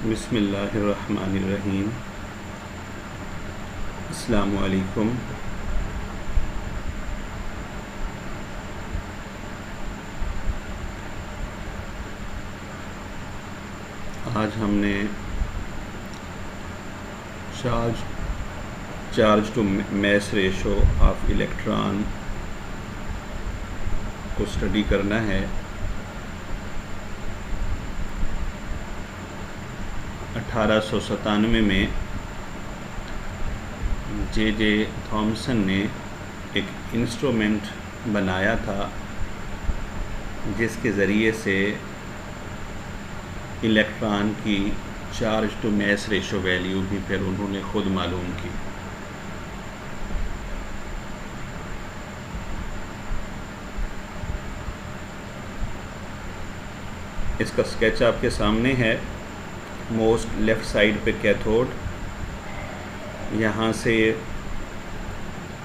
बिस्मिल्लाहिर्रहमानिर्रहीम। अस्सलामु अलैकुम। आज हमने charge to mass ratio of electron को स्टडी करना है। 1897 में जे थॉमसन ने एक इंस्ट्रूमेंट बनाया था जिसके ज़रिए से इलेक्ट्रॉन की charge to mass ratio value भी फिर उन्होंने ख़ुद मालूम की। इसका स्केच आपके सामने है। मोस्ट लेफ़्ट साइड पे कैथोड, यहाँ से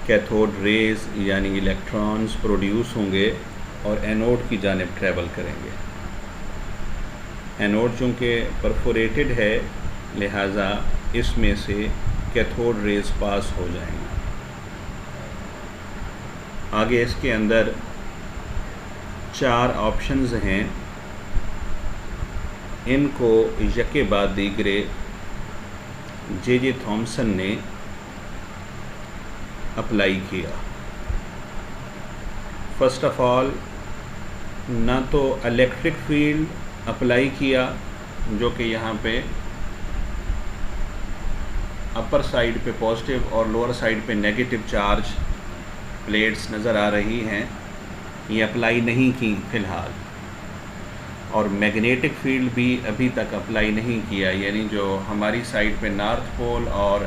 कैथोड रेज यानी इलेक्ट्रॉन्स प्रोड्यूस होंगे और एनोड की जानिब ट्रैवल करेंगे। एनोड चूँकि परफोरेटेड है लिहाजा इसमें से कैथोड रेज पास हो जाएंगे। आगे इसके अंदर 4 ऑप्शंस हैं, इनको यके बाद दीगरे जे थॉमसन ने अप्लाई किया। फ़र्स्ट ऑफ़ ऑल ना तो इलेक्ट्रिक फील्ड अप्लाई किया जो कि यहाँ पे अपर साइड पे पॉजिटिव और लोअर साइड पे नेगेटिव चार्ज प्लेट्स नज़र आ रही हैं, ये अप्लाई नहीं की फ़िलहाल। और मैग्नेटिक फील्ड भी अभी तक अप्लाई नहीं किया, यानी जो हमारी साइड पे नॉर्थ पोल और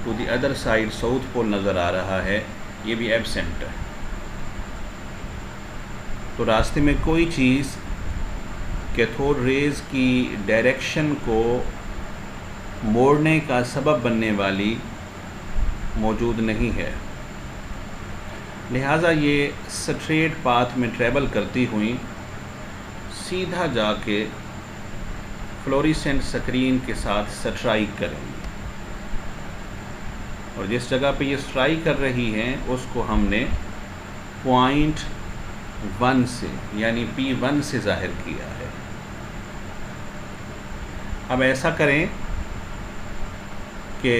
to the other side south pole नज़र आ रहा है, ये भी एब्सेंट है। तो रास्ते में कोई चीज़ कैथोड रेज की डायरेक्शन को मोड़ने का सबब बनने वाली मौजूद नहीं है, लिहाजा ये स्ट्रेट पाथ में ट्रैवल करती हुई सीधा जाके फ्लोरेसेंट स्क्रीन के साथ स्ट्राइक करेंगी। और जिस जगह पे ये स्ट्राइक कर रही हैं उसको हमने पॉइंट 1 से यानी P1 से ज़ाहिर किया है। अब ऐसा करें कि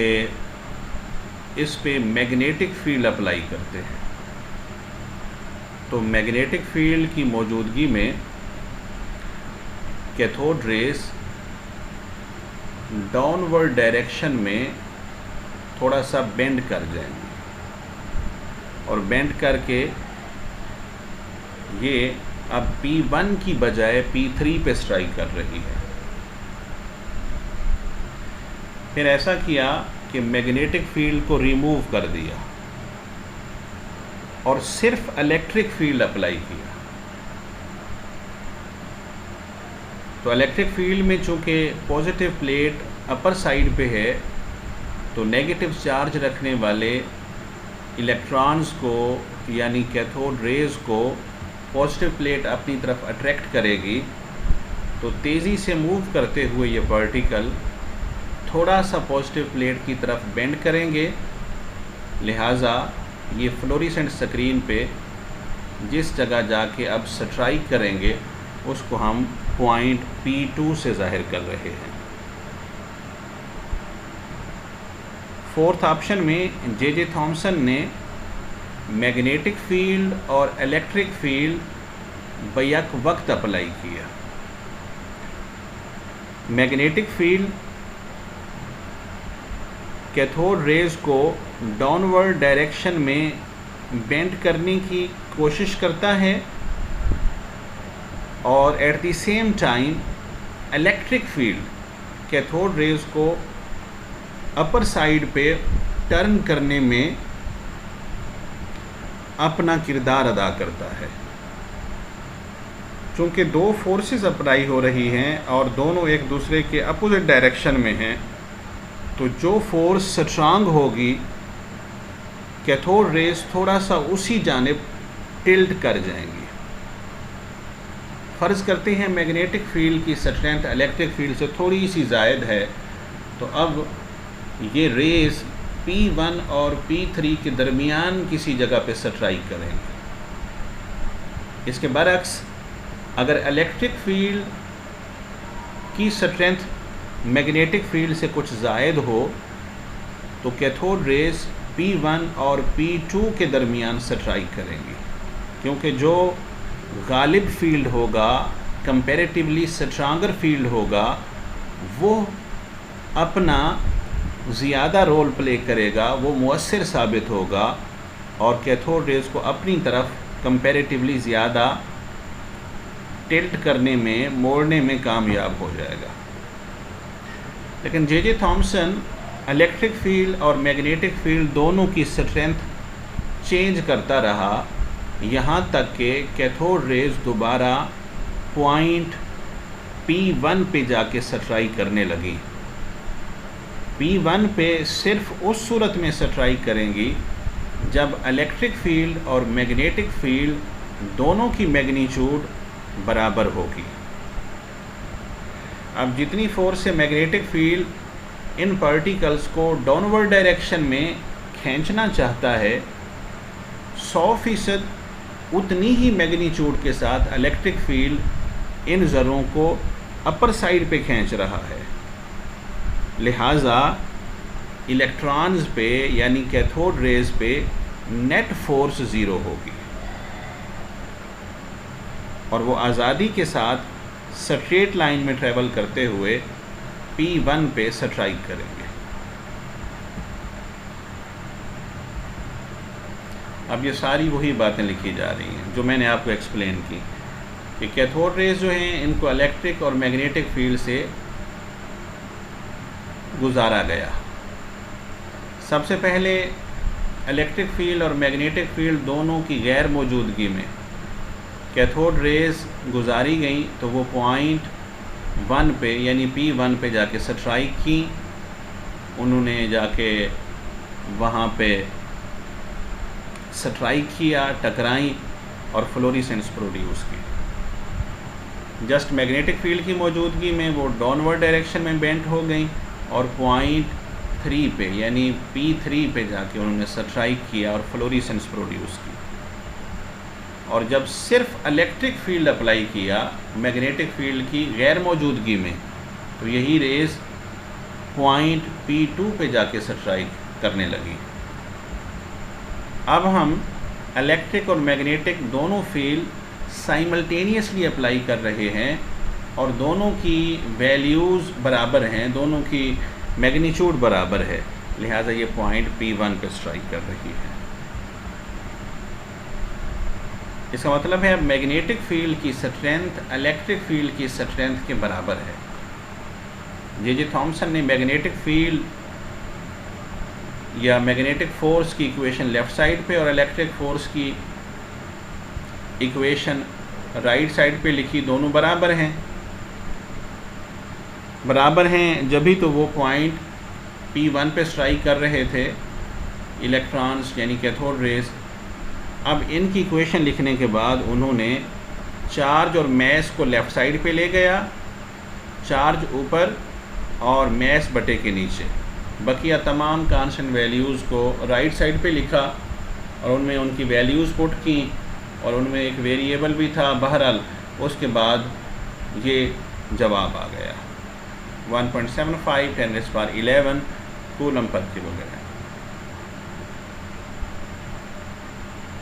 इस पे मैग्नेटिक फील्ड अप्लाई करते हैं। तो मैग्नेटिक फील्ड की मौजूदगी में कैथोड रेज डाउनवर्ड डायरेक्शन में थोड़ा सा बेंड कर जाएंगे और बेंड करके ये अब P1 की बजाय P3 पे स्ट्राइक कर रही है। फिर ऐसा किया कि मैग्नेटिक फील्ड को रिमूव कर दिया और सिर्फ इलेक्ट्रिक फील्ड अप्लाई किया। तो इलेक्ट्रिक फील्ड में चूँकि पॉजिटिव प्लेट अपर साइड पे है तो नेगेटिव चार्ज रखने वाले इलेक्ट्रॉन्स को यानी कैथोड रेज को पॉजिटिव प्लेट अपनी तरफ अट्रैक्ट करेगी। तो तेज़ी से मूव करते हुए ये पार्टिकल थोड़ा सा पॉजिटिव प्लेट की तरफ बेंड करेंगे, लिहाजा ये फ्लोरेसेंट स्क्रीन पे जिस जगह जाके अब स्ट्राइक करेंगे उसको हम पॉइंट P2 से ज़ाहिर कर रहे हैं। फोर्थ ऑप्शन में जे थॉमसन ने मैग्नेटिक फील्ड और इलेक्ट्रिक फील्ड बैक वक्त अप्लाई किया। मैग्नेटिक फील्ड कैथोड रेज को डाउनवर्ड डायरेक्शन में बेंड करने की कोशिश करता है और at the same time electric field cathode rays को अपर साइड पे टर्न करने में अपना किरदार अदा करता है। चूँकि 2 फोर्सेस अप्लाई हो रही हैं और दोनों एक दूसरे के अपोजिट डायरेक्शन में हैं, तो जो फोर्स स्ट्रांग होगी कैथोड रेज थोड़ा सा उसी जानिब टिल्ट कर जाएंगी। फ़र्ज़ करते हैं मैग्नेटिक फील्ड की स्ट्रेंथ इलेक्ट्रिक फील्ड से थोड़ी सी ज़ायद है, तो अब ये रेज़ P1 और P3 के दरमियान किसी जगह पे स्ट्राइक करेंगे। इसके बरक्स अगर इलेक्ट्रिक फील्ड की स्ट्रेंथ मैग्नेटिक फील्ड से कुछ ज़ायद हो तो कैथोड रेज़ P1 और P2 के दरमियान स्ट्राइक करेंगी, क्योंकि जो गालिब फील्ड होगा, कंपैरेटिवली स्ट्रांगर फील्ड होगा, वो अपना ज़्यादा रोल प्ले करेगा, वो मुअस्सिर साबित होगा और कैथोड रेज़ को अपनी तरफ कंपैरेटिवली ज़्यादा टिल्ट करने में, मोड़ने में कामयाब हो जाएगा। लेकिन जे थॉमसन इलेक्ट्रिक फील्ड और मैग्नेटिक फील्ड दोनों की स्ट्रेंथ चेंज करता रहा, यहाँ तक कि कैथोड रेज़ दोबारा पॉइंट P1 पे जाके स्ट्राइक करने लगी। P1 पे सिर्फ उस सूरत में स्ट्राइक करेंगी जब इलेक्ट्रिक फील्ड और मैग्नेटिक फील्ड दोनों की मैग्नीट्यूड बराबर होगी। अब जितनी फोर्स से मैग्नेटिक फील्ड इन पार्टिकल्स को डाउनवर्ड डायरेक्शन में खींचना चाहता है, 100% उतनी ही मैग्नीट्यूड के साथ इलेक्ट्रिक फील्ड इन ज़रों को अपर साइड पे खींच रहा है। लिहाजा इलेक्ट्रॉन्स पे यानी कैथोड रेज़ पे नेट फोर्स ज़ीरो होगी और वो आज़ादी के साथ स्ट्रेट लाइन में ट्रेवल करते हुए P1 पे स्ट्राइक करेंगे। अब ये सारी वही बातें लिखी जा रही हैं जो मैंने आपको एक्सप्लेन की कि कैथोड रेज़ जो हैं इनको इलेक्ट्रिक और मैग्नेटिक फील्ड से गुजारा गया। सबसे पहले इलेक्ट्रिक फील्ड और मैग्नेटिक फील्ड दोनों की गैर मौजूदगी में कैथोड रेज़ गुजारी गई, तो वो पॉइंट 1 पे यानी P1 पे जाके स्ट्राइक की। उन्होंने जाके वहाँ पे स्ट्राइक किया, टकराई और फ्लोरेसेंस प्रोड्यूस की। जस्ट मैग्नेटिक फील्ड की मौजूदगी में वो डाउनवर्ड डायरेक्शन में बेंट हो गई और पॉइंट 3 पे यानी P3 पे जाके उन्होंने स्ट्राइक किया और फ्लोरेसेंस प्रोड्यूस की। और जब सिर्फ इलेक्ट्रिक फील्ड अप्लाई किया मैग्नेटिक फील्ड की गैर मौजूदगी में, तो यही रेज़ पॉइंट P2 पे जाके स्ट्राइक करने लगी। अब हम इलेक्ट्रिक और मैग्नेटिक दोनों फील्ड साइमल्टेनियसली अप्लाई कर रहे हैं और दोनों की वैल्यूज़ बराबर हैं, दोनों की मैग्नीट्यूड बराबर है, लिहाजा ये पॉइंट P1 पे स्ट्राइक कर रही है। इसका मतलब है अब मैग्नेटिक फील्ड की स्ट्रेंथ इलेक्ट्रिक फील्ड की स्ट्रेंथ के बराबर है। जे थॉमसन ने मैग्नेटिक फील्ड या मैग्नेटिक फोर्स की इक्वेशन लेफ़्ट साइड पे और इलेक्ट्रिक फोर्स की इक्वेशन राइट साइड पे लिखी, दोनों बराबर हैं। बराबर हैं जभी तो वो पॉइंट P1 पे स्ट्राइक कर रहे थे इलेक्ट्रॉन्स यानी कैथोड रेज़। अब इनकी इक्वेशन लिखने के बाद उन्होंने चार्ज और मैस को लेफ़्ट साइड पे ले गया, चार्ज ऊपर और मैस बटे के नीचे, बकिया तमाम कांस्टेंट वैल्यूज़ को राइट साइड पे लिखा और उनमें उनकी वैल्यूज़ पुट की और उनमें एक वेरिएबल भी था। बहरहाल उसके बाद ये जवाब आ गया 1.75 10⁻11 कूलम पर किलोग्राम।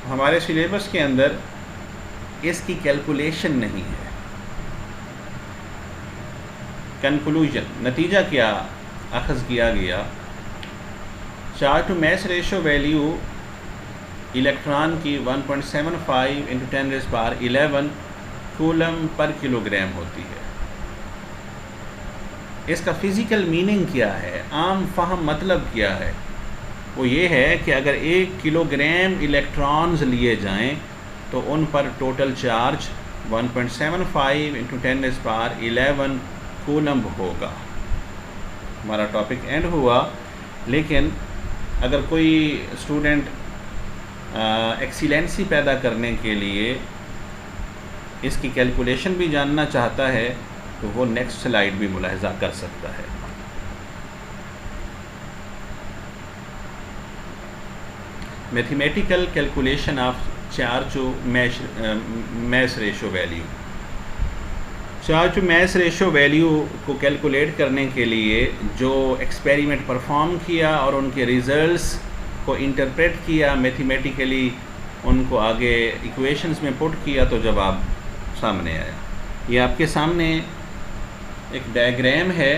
हमारे सिलेबस के अंदर इसकी कैलकुलेशन नहीं है। कंक्लूजन, नतीजा क्या अखज़ किया गया, charge to mass ratio value electron की 1.75 × 10⁻11 कूलम पर किलोग्राम होती है। इसका फ़िज़िकल मीनिंग क्या है, आम फ़हम मतलब क्या है? वो ये है कि अगर 1 किलोग्राम इलेक्ट्रॉन्स लिए जाएं तो उन पर टोटल चार्ज 1.75 × 10⁻11 कूलम होगा। हमारा टॉपिक एंड हुआ। लेकिन अगर कोई स्टूडेंट एक्सीलेंसी पैदा करने के लिए इसकी कैलकुलेशन भी जानना चाहता है तो वो नेक्स्ट स्लाइड भी मुलाहिजा कर सकता है। Mathematical calculation of charge to mass ratio value. Charge to mass ratio value को कैलकुलेट करने के लिए जो एक्सपेरिमेंट परफॉर्म किया और उनके रिजल्ट्स को इंटरप्रेट किया मैथमेटिकली, उनको आगे इक्वेशंस में पुट किया तो जवाब सामने आया। ये आपके सामने एक डायग्राम है।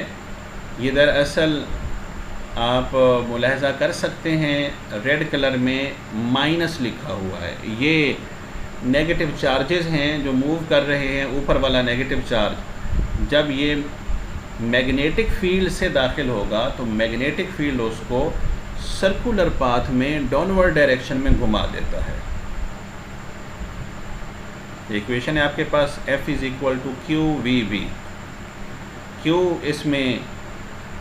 ये दरअसल आप मुलाहजा कर सकते हैं रेड कलर में माइनस लिखा हुआ है। ये नेगेटिव चार्जेस हैं जो मूव कर रहे हैं। ऊपर वाला नेगेटिव चार्ज जब ये मैग्नेटिक फील्ड से दाखिल होगा तो मैग्नेटिक फील्ड उसको सर्कुलर पाथ में डाउनवर्ड डायरेक्शन में घुमा देता है। इक्वेशन है आपके पास F is equal to q v b. Q इसमें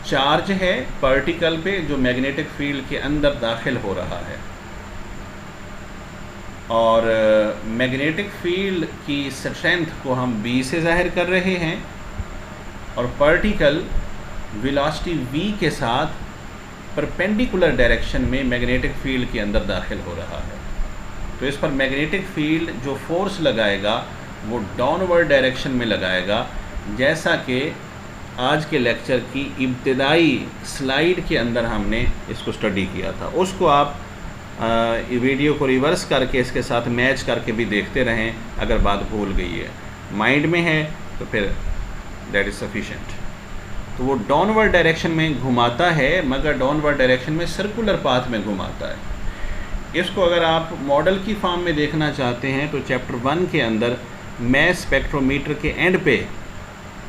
चार्ज है पार्टिकल पे जो मैग्नेटिक फील्ड के अंदर दाखिल हो रहा है, और मैग्नेटिक फील्ड की स्ट्रेंथ को हम B से ज़ाहिर कर रहे हैं, और पार्टिकल वेलोसिटी v के साथ परपेंडिकुलर डायरेक्शन में मैग्नेटिक फील्ड के अंदर दाखिल हो रहा है। तो इस पर मैग्नेटिक फील्ड जो फोर्स लगाएगा वो डाउनवर्ड डायरेक्शन में लगाएगा, जैसा कि आज के लेक्चर की इब्तिदाई स्लाइड के अंदर हमने इसको स्टडी किया था। उसको आप वीडियो को रिवर्स करके इसके साथ मैच करके भी देखते रहें। अगर बात भूल गई है, माइंड में है, तो फिर दैट इज़ सफिशेंट। तो वो डाउनवर्ड डायरेक्शन में घुमाता है, मगर डाउनवर्ड डायरेक्शन में सर्कुलर पाथ में घुमाता है। इसको अगर आप मॉडल की फॉर्म में देखना चाहते हैं तो चैप्टर 1 के अंदर मैस स्पेक्ट्रोमीटर के एंड पे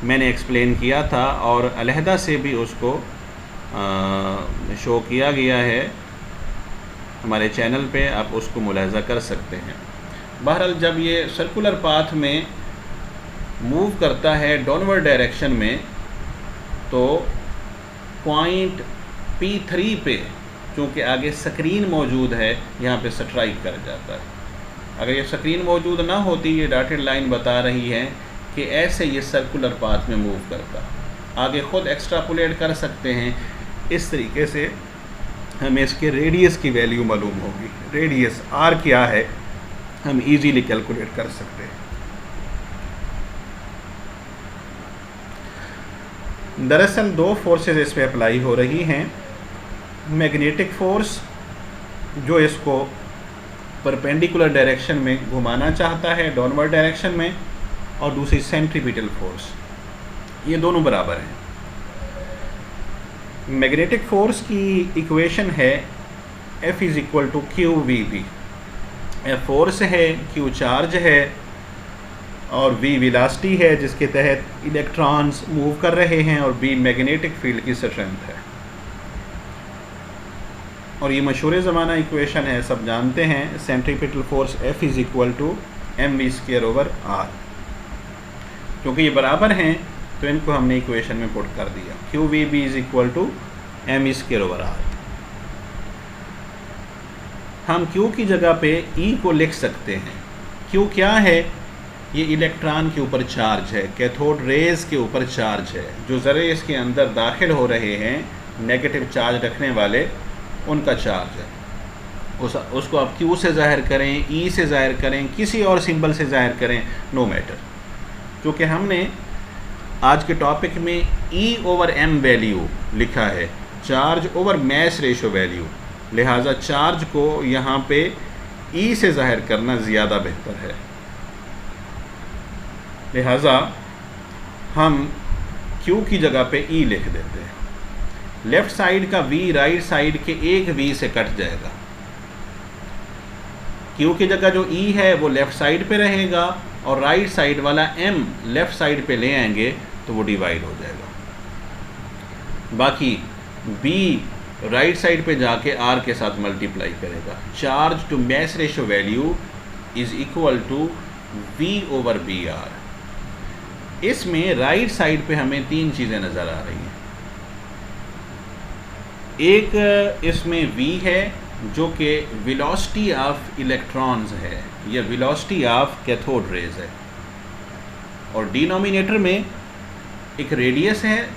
मैंने एक्सप्लेन किया था, और अलहदा से भी उसको शो किया गया है हमारे चैनल पे, आप उसको मुलाहजा कर सकते हैं। बहरहाल जब ये सर्कुलर पाथ में मूव करता है डाउनवर्ड डायरेक्शन में, तो पॉइंट P3 पे क्योंकि आगे स्क्रीन मौजूद है, यहाँ पे स्ट्राइक कर जाता है। अगर ये स्क्रीन मौजूद ना होती, ये डॉटेड लाइन बता रही है कि ऐसे ये सर्कुलर पाथ में मूव करता। आगे ख़ुद एक्स्ट्रापोलेट कर सकते हैं। इस तरीके से हमें इसके रेडियस की वैल्यू मालूम होगी। रेडियस r क्या है हम इजीली कैलकुलेट कर सकते हैं। दरअसल दो फोर्सेस इस पे अप्लाई हो रही हैं। मैग्नेटिक फोर्स जो इसको परपेंडिकुलर डायरेक्शन में घुमाना चाहता है डाउनवर्ड डायरेक्शन में, और दूसरी सेंट्रीपिटल फोर्स, ये दोनों बराबर हैं। मैग्नेटिक फोर्स की इक्वेशन है F is equal to q v b. F force है, Q चार्ज है, और V वेलोसिटी है जिसके तहत इलेक्ट्रॉन्स मूव कर रहे हैं, और B मैग्नेटिक फील्ड की स्ट्रेंथ है। और ये मशहूर ज़माना इक्वेशन है, सब जानते हैं। Centripetal force F is equal to mv²/r। क्योंकि ये बराबर हैं तो इनको हमने इक्वेशन में पुट कर दिया। QVB is equal to mv²/r। हम Q की जगह पे E को लिख सकते हैं। Q क्या है? ये इलेक्ट्रॉन के ऊपर चार्ज है, कैथोड रेज के ऊपर चार्ज है। जो ज़रे इसके अंदर दाखिल हो रहे हैं नेगेटिव चार्ज रखने वाले, उनका चार्ज है। उसको आप Q से ज़ाहिर करें, E से ज़ाहिर करें, किसी और सिंबल से ज़ाहिर करें, नो मैटर। क्योंकि हमने आज के टॉपिक में E/m वैल्यू लिखा है, चार्ज ओवर मास रेशो वैल्यू, लिहाजा चार्ज को यहाँ पे E से ज़ाहिर करना ज़्यादा बेहतर है। लिहाजा हम Q की जगह पे E लिख देते हैं। लेफ़्ट साइड का V राइट साइड के एक V से कट जाएगा। Q की जगह जो E है वो लेफ़्ट साइड पे रहेगा, और राइट साइड वाला M लेफ़्ट साइड पे ले आएंगे तो वो डिवाइड हो जाएगा। बाकी B राइट साइड पे जाके R के साथ मल्टीप्लाई करेगा। Charge to mass ratio value is equal to V/BR। इसमें राइट साइड पे हमें तीन चीज़ें नज़र आ रही हैं। एक इसमें V है जो कि वेलोसिटी ऑफ इलेक्ट्रॉन्स है, या वेलोसिटी ऑफ कैथोड रेज है। और डिनोमिनेटर में एक रेडियस है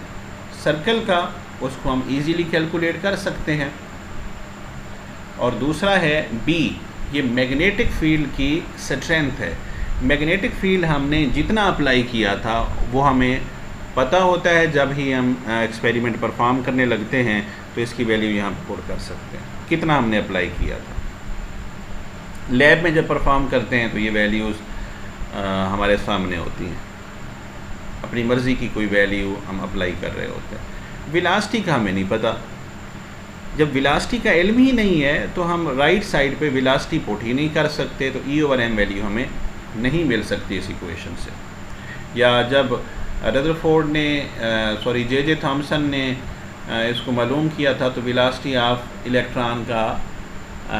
सर्कल का, उसको हम इजीली कैलकुलेट कर सकते हैं। और दूसरा है B, ये मैग्नेटिक फील्ड की स्ट्रेंथ है। मैग्नेटिक फील्ड हमने जितना अप्लाई किया था वो हमें पता होता है, जब ही हम एक्सपेरिमेंट परफॉर्म करने लगते हैं तो इसकी वैल्यू यहाँ पर पुट कर सकते हैं, कितना हमने अप्लाई किया था। लैब में जब परफॉर्म करते हैं तो ये वैल्यूज़ हमारे सामने होती हैं, अपनी मर्ज़ी की कोई वैल्यू हम अप्लाई कर रहे होते हैं। वेलोसिटी का हमें नहीं पता, जब वेलोसिटी का इल्म ही नहीं है तो हम राइट साइड पे वेलोसिटी पुट ही नहीं कर सकते, तो E/m वैल्यू हमें नहीं मिल सकती इस इक्वेशन से। या जब रदरफोर्ड ने J.J. थॉमसन ने इसको मालूम किया था तो वेलोसिटी ऑफ इलेक्ट्रॉन का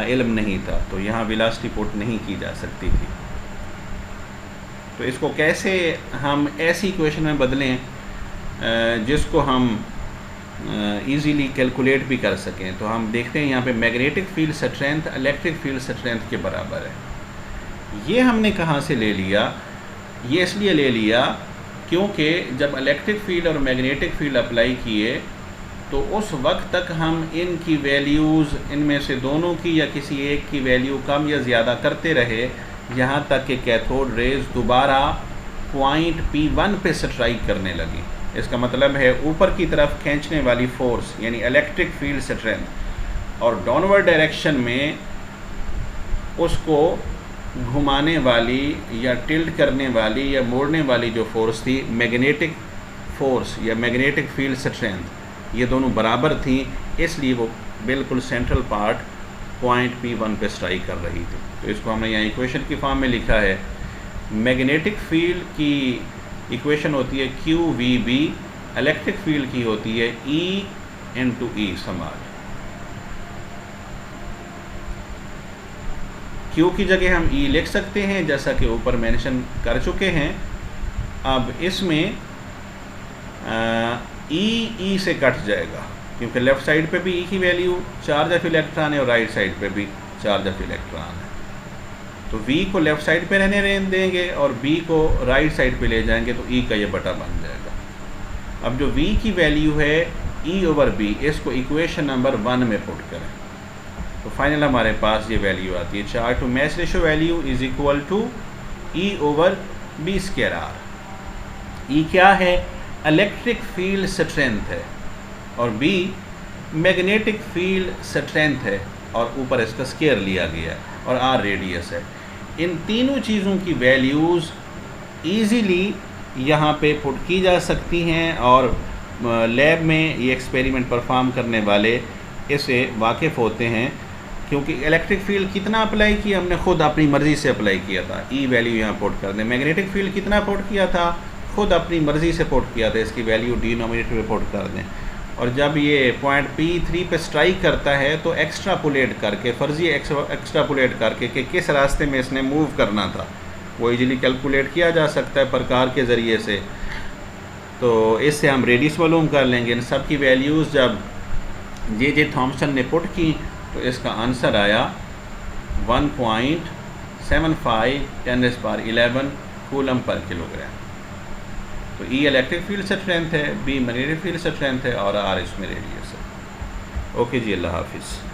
इल्म नहीं था, तो यहाँ वेलोसिटी पुट नहीं की जा सकती थी। तो इसको कैसे हम ऐसी इक्वेशन में बदलें जिसको हम इजीली कैलकुलेट भी कर सकें। तो हम देखते हैं यहाँ पे magnetic field strength electric field strength के बराबर है। ये हमने कहाँ से ले लिया? ये इसलिए ले लिया क्योंकि जब इलेक्ट्रिक फील्ड और मैग्नेटिक फील्ड अप्लाई किए तो उस वक्त तक हम इनकी वैल्यूज़, इनमें से दोनों की या किसी एक की वैल्यू कम या ज़्यादा करते रहे, यहाँ तक कि कैथोड रेज दोबारा पॉइंट P1 पे स्ट्राइक करने लगी। इसका मतलब है ऊपर की तरफ खींचने वाली फोर्स यानी इलेक्ट्रिक फील्ड स्ट्रेंथ और डाउनवर्ड डायरेक्शन में उसको घुमाने वाली या टिल्ट करने वाली या मोड़ने वाली जो फोर्स थी, मैग्नेटिक फोर्स या मैग्नेटिक फील्ड स्ट्रेंथ, ये दोनों बराबर थी, इसलिए वो बिल्कुल सेंट्रल पार्ट पॉइंट P1 पे स्ट्राइक कर रही थी। तो इसको हमने यहाँ इक्वेशन की फॉर्म में लिखा है। मैग्नेटिक फील्ड की इक्वेशन होती है QVB, इलेक्ट्रिक फील्ड की होती है E/E समाल। Q की जगह हम E लिख सकते हैं जैसा कि ऊपर मेंशन कर चुके हैं। अब इसमें E से कट जाएगा क्योंकि लेफ़्ट साइड पे भी E की वैल्यू चार्ज ऑफ इलेक्ट्रॉन है और राइट साइड पे भी चार्ज ऑफ इलेक्ट्रॉन है। तो V को लेफ़्ट साइड पे रहने देंगे और B को राइट साइड पे ले जाएंगे तो E का ये बटा बन जाएगा। अब जो V की वैल्यू है E/B, इसको इक्वेशन नंबर 1 में पुट करें तो फाइनल हमारे पास ये वैल्यू आती है, charge to mass ratio value is equal to E/B²R। E क्या है? इलेक्ट्रिक फील्ड स्ट्रेंथ है और B मैग्नेटिक फील्ड स्ट्रेंथ है और ऊपर इसका स्केयर लिया गया है और R रेडियस है। इन तीनों चीज़ों की वैल्यूज़ ईज़िली यहाँ पे पुट की जा सकती हैं और लैब में ये एक्सपेरिमेंट परफॉर्म करने वाले इससे वाकिफ़ होते हैं क्योंकि इलेक्ट्रिक फील्ड कितना अप्लाई किया हमने खुद अपनी मर्ज़ी से अप्लाई किया था, E वैल्यू यहाँ पुट कर दें। मैग्नेटिक फील्ड कितना पुट किया था, खुद अपनी मर्ज़ी से पुट किया था, इसकी वैल्यू डिनोमिनेटर में पुट कर दें। और जब ये पॉइंट P3 पे स्ट्राइक करता है तो एक्स्ट्रापोलेट करके, फर्जी एक्स्ट्रापोलेट करके कि किस रास्ते में इसने मूव करना था, वो इजीली कैलकुलेट किया जा सकता है प्रकार के ज़रिए से। तो इससे हम रेडियस मालूम कर लेंगे। इन सब की वैल्यूज़ जब J.J. थॉमसन ने पुट की तो इसका आंसर आया 1.75 10⁻11 कूलम पर किलोग्राम। तो E इलेक्ट्रिक फील्ड स्ट्रेंथ है, B मैग्नेटिक फील्ड स्ट्रेंथ है और R इसमें रेडियस है। ओके जी, अल्लाह हाफिज़।